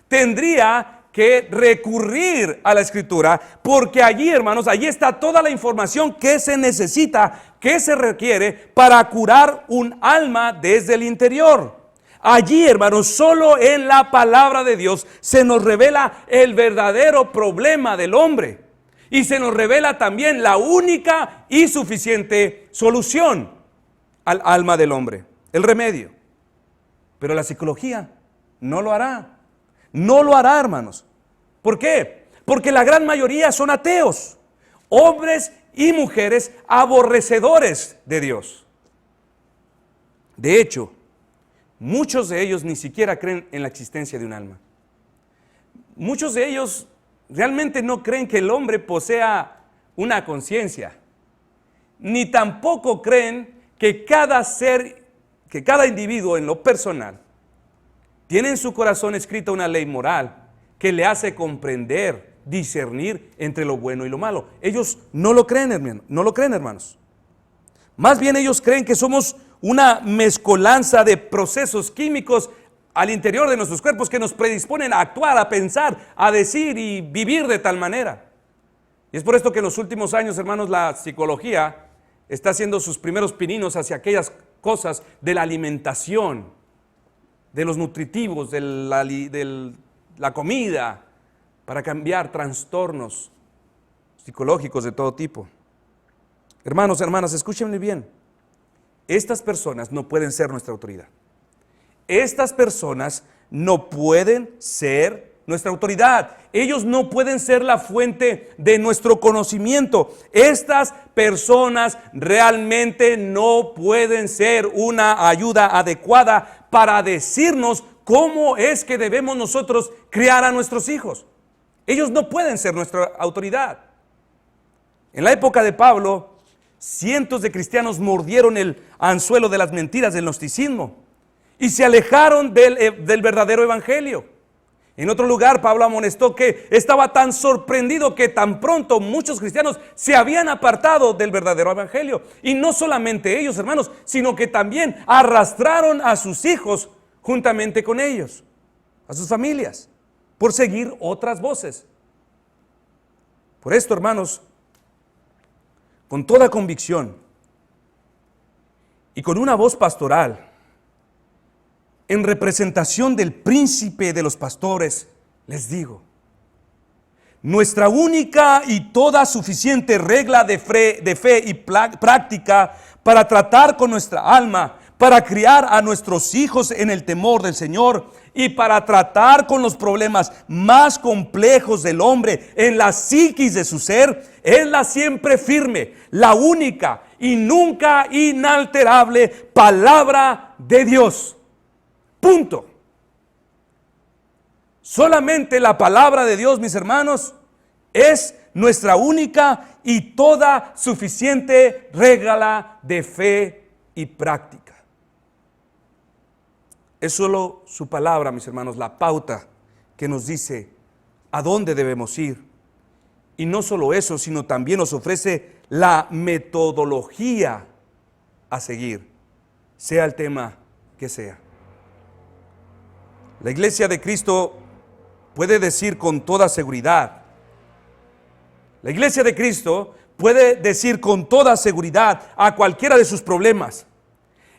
tendría que recurrir a la Escritura, porque allí, hermanos, allí está toda la información que se necesita, que se requiere para curar un alma desde el interior. Allí, hermanos, solo en la palabra de Dios se nos revela el verdadero problema del hombre y se nos revela también la única y suficiente solución al alma del hombre, el remedio. Pero la psicología no lo hará. No lo hará, hermanos. ¿Por qué? Porque la gran mayoría son ateos, hombres y mujeres aborrecedores de Dios. De hecho, muchos de ellos ni siquiera creen en la existencia de un alma. Muchos de ellos realmente no creen que el hombre posea una conciencia, ni tampoco creen que cada individuo en lo personal tiene en su corazón escrita una ley moral que le hace comprender, discernir entre lo bueno y lo malo. Ellos no lo creen, hermano, no lo creen, hermanos. Más bien ellos creen que somos una mezcolanza de procesos químicos al interior de nuestros cuerpos que nos predisponen a actuar, a pensar, a decir y vivir de tal manera. Y es por esto que en los últimos años, hermanos, la psicología está haciendo sus primeros pininos hacia aquellas cosas de la alimentación, de los nutritivos, de la comida, para cambiar trastornos psicológicos de todo tipo. Hermanos, hermanas, escúchenme bien. Estas personas no pueden ser nuestra autoridad. Estas personas no pueden ser nuestra autoridad. Ellos no pueden ser la fuente de nuestro conocimiento. Estas personas realmente no pueden ser una ayuda adecuada para decirnos cómo es que debemos nosotros criar a nuestros hijos. Ellos no pueden ser nuestra autoridad. En la época de Pablo, cientos de cristianos mordieron el anzuelo de las mentiras del gnosticismo y se alejaron del verdadero evangelio. En otro lugar, Pablo amonestó que estaba tan sorprendido que tan pronto muchos cristianos se habían apartado del verdadero evangelio. Y no solamente ellos, hermanos, sino que también arrastraron a sus hijos juntamente con ellos, a sus familias, por seguir otras voces. Por esto, hermanos, con toda convicción y con una voz pastoral, en representación del príncipe de los pastores, les digo, nuestra única y toda suficiente regla de fe y práctica para tratar con nuestra alma, para criar a nuestros hijos en el temor del Señor y para tratar con los problemas más complejos del hombre en la psiquis de su ser, es la siempre firme, la única y nunca inalterable palabra de Dios. Punto. Solamente la palabra de Dios, mis hermanos, es nuestra única y toda suficiente regla de fe y práctica. Es solo su palabra, mis hermanos, la pauta que nos dice a dónde debemos ir. Y no solo eso, sino también nos ofrece la metodología a seguir, sea el tema que sea. La Iglesia de Cristo puede decir con toda seguridad, la Iglesia de Cristo puede decir con toda seguridad a cualquiera de sus problemas: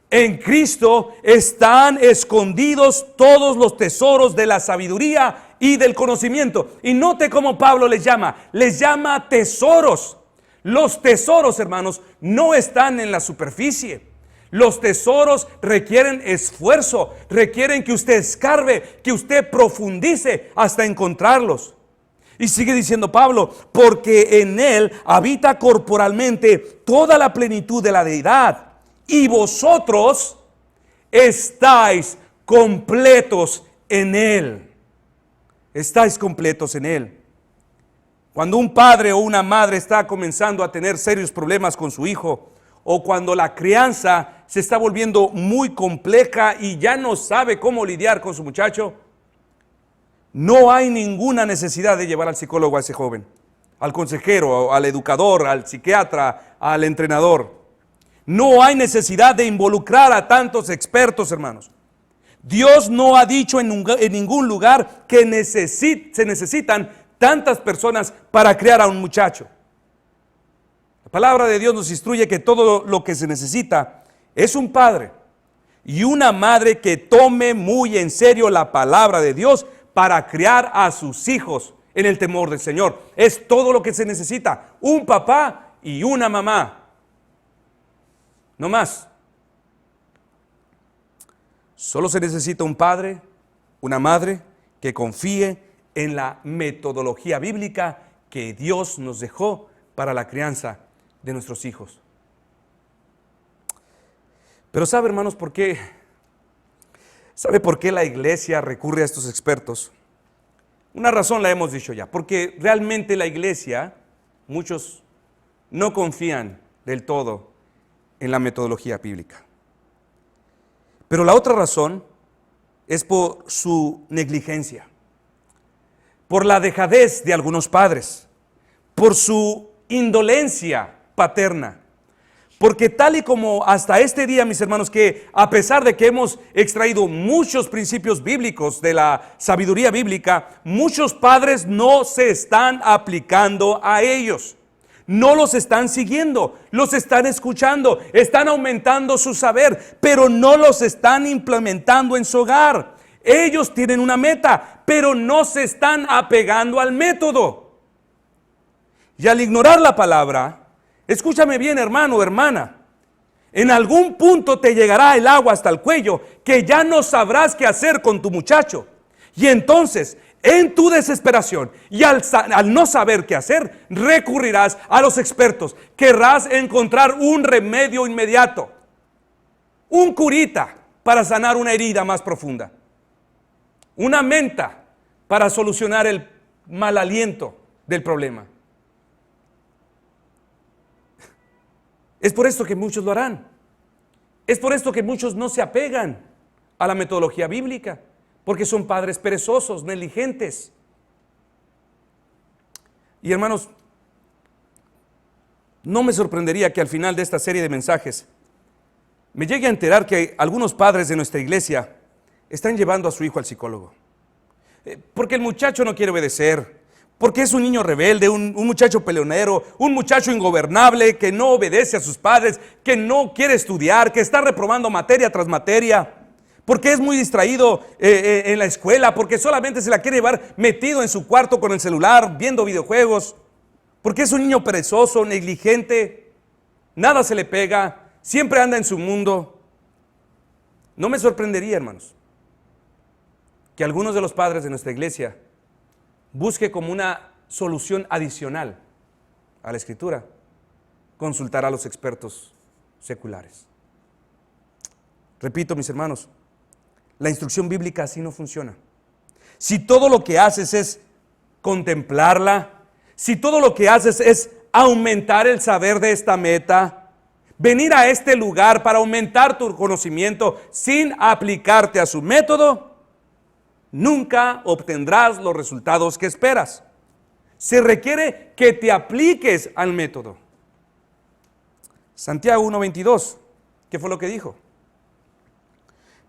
en Cristo están escondidos todos los tesoros de la sabiduría y del conocimiento. Y note cómo Pablo les llama tesoros. Los tesoros, hermanos, no están en la superficie. Los tesoros requieren esfuerzo, requieren que usted escarbe, que usted profundice hasta encontrarlos. Y sigue diciendo Pablo, porque en Él habita corporalmente toda la plenitud de la deidad, y vosotros estáis completos en Él. Estáis completos en Él. Cuando un padre o una madre está comenzando a tener serios problemas con su hijo, o cuando la crianza se está volviendo muy compleja y ya no sabe cómo lidiar con su muchacho, no hay ninguna necesidad de llevar al psicólogo a ese joven, al consejero, al educador, al psiquiatra, al entrenador. No hay necesidad de involucrar a tantos expertos, hermanos. Dios no ha dicho en ningún lugar que se necesitan tantas personas para criar a un muchacho. La palabra de Dios nos instruye que todo lo que se necesita es un padre y una madre que tome muy en serio la palabra de Dios para criar a sus hijos en el temor del Señor. Es todo lo que se necesita, un papá y una mamá. No más. Solo se necesita un padre, una madre que confíe en la metodología bíblica que Dios nos dejó para la crianza de nuestros hijos. Pero ¿sabe, hermanos, por qué? ¿Sabe por qué la iglesia recurre a estos expertos? Una razón la hemos dicho ya, porque realmente la iglesia, muchos no confían del todo en la metodología bíblica. Pero la otra razón es por su negligencia. por la dejadez de algunos padres, por su indolencia paterna. Porque tal y como hasta este día, mis hermanos, que a pesar de que hemos extraído muchos principios bíblicos de la sabiduría bíblica, muchos padres no se están aplicando a ellos. No los están siguiendo, los están escuchando, están aumentando su saber, pero no los están implementando en su hogar. Ellos tienen una meta, pero no se están apegando al método. Y al ignorar la palabra, escúchame bien, hermano o hermana, en algún punto te llegará el agua hasta el cuello que ya no sabrás qué hacer con tu muchacho. Y entonces, en tu desesperación y al no saber qué hacer, recurrirás a los expertos. Querrás encontrar un remedio inmediato, un curita para sanar una herida más profunda, una menta para solucionar el mal aliento del problema. Es por esto que muchos lo harán. Es por esto que muchos no se apegan a la metodología bíblica, porque son padres perezosos, negligentes. Y hermanos, no me sorprendería que al final de esta serie de mensajes me llegue a enterar que algunos padres de nuestra iglesia están llevando a su hijo al psicólogo. Porque el muchacho no quiere obedecer, porque es un niño rebelde, un muchacho peleonero, un muchacho ingobernable que no obedece a sus padres, que no quiere estudiar, que está reprobando materia tras materia, porque es muy distraído en la escuela, porque solamente se la quiere llevar metido en su cuarto con el celular, viendo videojuegos, porque es un niño perezoso, negligente, nada se le pega, siempre anda en su mundo. No me sorprendería, hermanos, que algunos de los padres de nuestra iglesia busque como una solución adicional a la Escritura consultar a los expertos seculares. Repito, mis hermanos, la instrucción bíblica así no funciona. Si todo lo que haces es contemplarla, si todo lo que haces es aumentar el saber de esta meta, venir a este lugar para aumentar tu conocimiento sin aplicarte a su método, nunca obtendrás los resultados que esperas. Se requiere que te apliques al método. Santiago 1:22, ¿qué fue lo que dijo?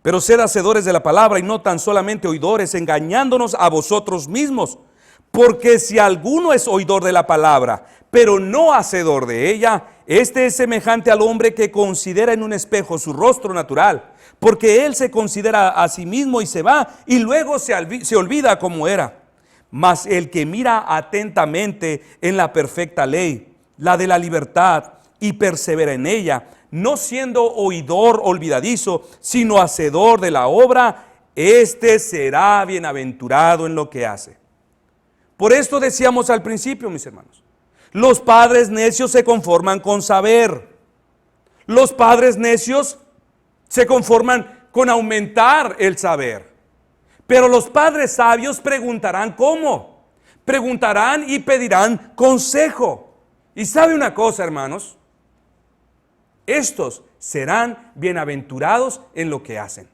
Pero sed hacedores de la palabra y no tan solamente oidores, engañándonos a vosotros mismos. Porque si alguno es oidor de la palabra, pero no hacedor de ella, este es semejante al hombre que considera en un espejo su rostro natural, porque él se considera a sí mismo y se va, y luego se olvida cómo era. Mas el que mira atentamente en la perfecta ley, la de la libertad, y persevera en ella, no siendo oidor olvidadizo, sino hacedor de la obra, este será bienaventurado en lo que hace. Por esto decíamos al principio, mis hermanos, los padres necios se conforman con saber. Los padres necios se conforman con aumentar el saber. Pero los padres sabios preguntarán cómo. Preguntarán y pedirán consejo. Y sabe una cosa, hermanos, estos serán bienaventurados en lo que hacen,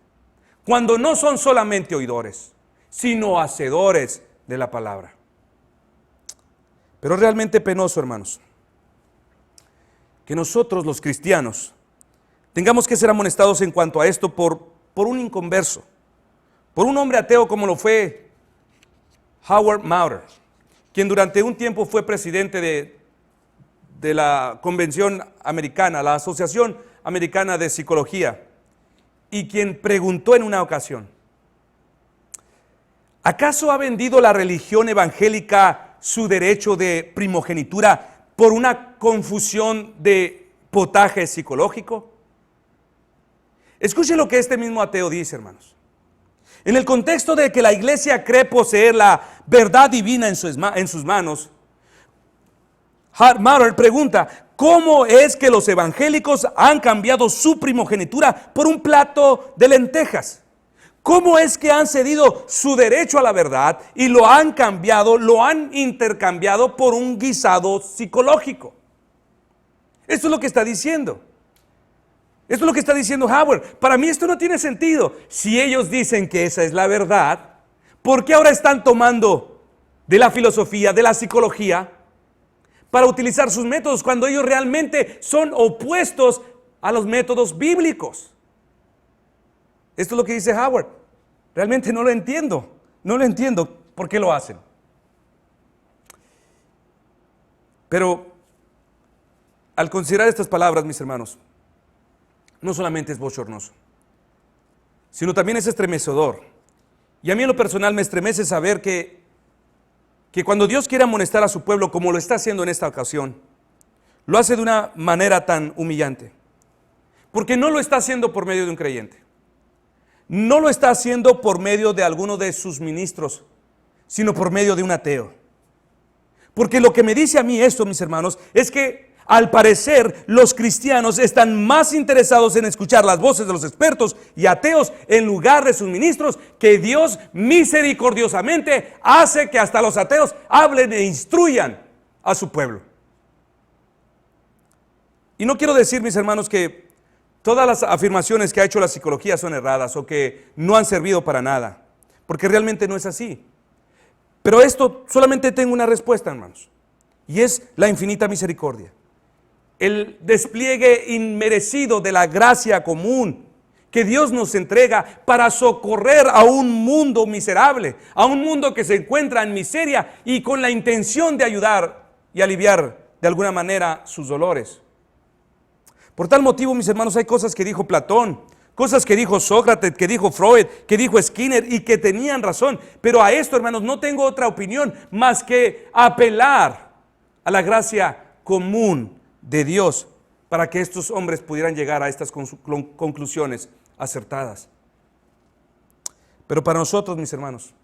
cuando no son solamente oidores, sino hacedores de la palabra. Pero es realmente penoso, hermanos, que nosotros los cristianos tengamos que ser amonestados en cuanto a esto por un inconverso, por un hombre ateo como lo fue Howard Maurer, quien durante un tiempo fue presidente de la Convención Americana, la Asociación Americana de Psicología, y quien preguntó en una ocasión: ¿acaso ha vendido la religión evangélica su derecho de primogenitura por una confusión de potaje psicológico? Escuchen lo que este mismo ateo dice, hermanos. En el contexto de que la iglesia cree poseer la verdad divina en sus manos, Maurer pregunta: ¿cómo es que los evangélicos han cambiado su primogenitura por un plato de lentejas? ¿Cómo es que han cedido su derecho a la verdad y lo han cambiado, lo han intercambiado por un guisado psicológico? Esto es lo que está diciendo. Esto es lo que está diciendo Howard. Para mí esto no tiene sentido. Si ellos dicen que esa es la verdad, ¿por qué ahora están tomando de la filosofía, de la psicología, para utilizar sus métodos cuando ellos realmente son opuestos a los métodos bíblicos. Esto es lo que dice Howard. Realmente no lo entiendo. No lo entiendo por qué lo hacen. Pero al considerar estas palabras, mis hermanos, no solamente es bochornoso, sino también es estremecedor. Y a mí en lo personal me estremece saber que cuando Dios quiere amonestar a su pueblo como lo está haciendo en esta ocasión, lo hace de una manera tan humillante. Porque no lo está haciendo por medio de un creyente. No lo está haciendo por medio de alguno de sus ministros, sino por medio de un ateo. Porque lo que me dice a mí esto, mis hermanos, es que al parecer los cristianos están más interesados en escuchar las voces de los expertos y ateos en lugar de sus ministros, que Dios misericordiosamente hace que hasta los ateos hablen e instruyan a su pueblo. Y no quiero decir, mis hermanos, que todas las afirmaciones que ha hecho la psicología son erradas o que no han servido para nada, porque realmente no es así. Pero esto solamente tengo una respuesta, hermanos, y es la infinita misericordia. El despliegue inmerecido de la gracia común que Dios nos entrega para socorrer a un mundo miserable, a un mundo que se encuentra en miseria y con la intención de ayudar y aliviar de alguna manera sus dolores. Por tal motivo, mis hermanos, hay cosas que dijo Platón, cosas que dijo Sócrates, que dijo Freud, que dijo Skinner y que tenían razón. Pero a esto, hermanos, no tengo otra opinión más que apelar a la gracia común de Dios para que estos hombres pudieran llegar a estas conclusiones acertadas. Pero para nosotros, mis hermanos,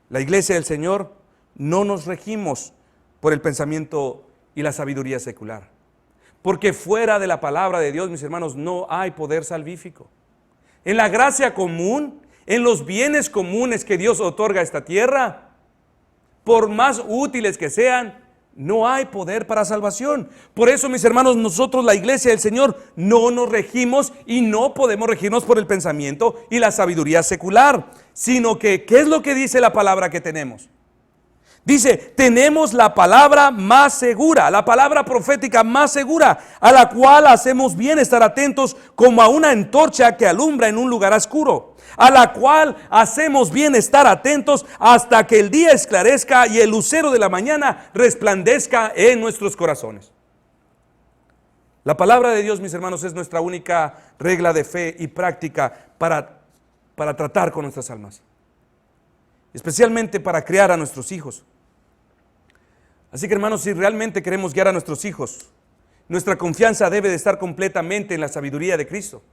la iglesia del Señor, no nos regimos por el pensamiento y la sabiduría secular. Porque fuera de la palabra de Dios, mis hermanos, no hay poder salvífico. En la gracia común, en los bienes comunes que Dios otorga a esta tierra, por más útiles que sean, no hay poder para salvación. Por eso, mis hermanos, nosotros, la iglesia del Señor, no nos regimos y no podemos regirnos por el pensamiento y la sabiduría secular, sino que, ¿qué es lo que dice la palabra que tenemos? Dice, tenemos la palabra más segura, la palabra profética más segura, a la cual hacemos bien estar atentos como a una antorcha que alumbra en un lugar oscuro, a la cual hacemos bien estar atentos hasta que el día esclarezca y el lucero de la mañana resplandezca en nuestros corazones. La palabra de Dios, mis hermanos, es nuestra única regla de fe y práctica para tratar con nuestras almas, especialmente para criar a nuestros hijos. Así que, hermanos, si realmente queremos guiar a nuestros hijos, nuestra confianza debe de estar completamente en la sabiduría de Cristo.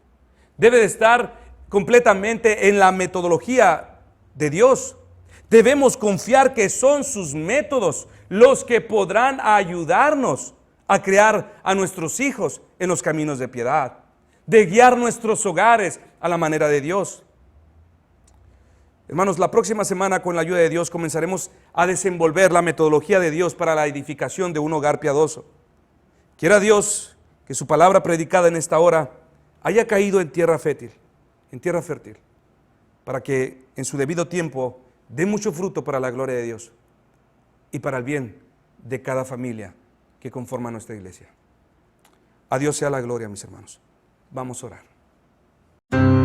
Debe de estar completamente en la metodología de Dios. Debemos confiar que son sus métodos los que podrán ayudarnos a criar a nuestros hijos en los caminos de piedad, de guiar nuestros hogares a la manera de Dios. Hermanos, la próxima semana, con la ayuda de Dios, comenzaremos a desenvolver la metodología de Dios para la edificación de un hogar piadoso. Quiera Dios que su palabra predicada en esta hora haya caído en tierra fértil, para que en su debido tiempo dé mucho fruto para la gloria de Dios y para el bien de cada familia que conforma nuestra iglesia. A Dios sea la gloria, mis hermanos. Vamos a orar.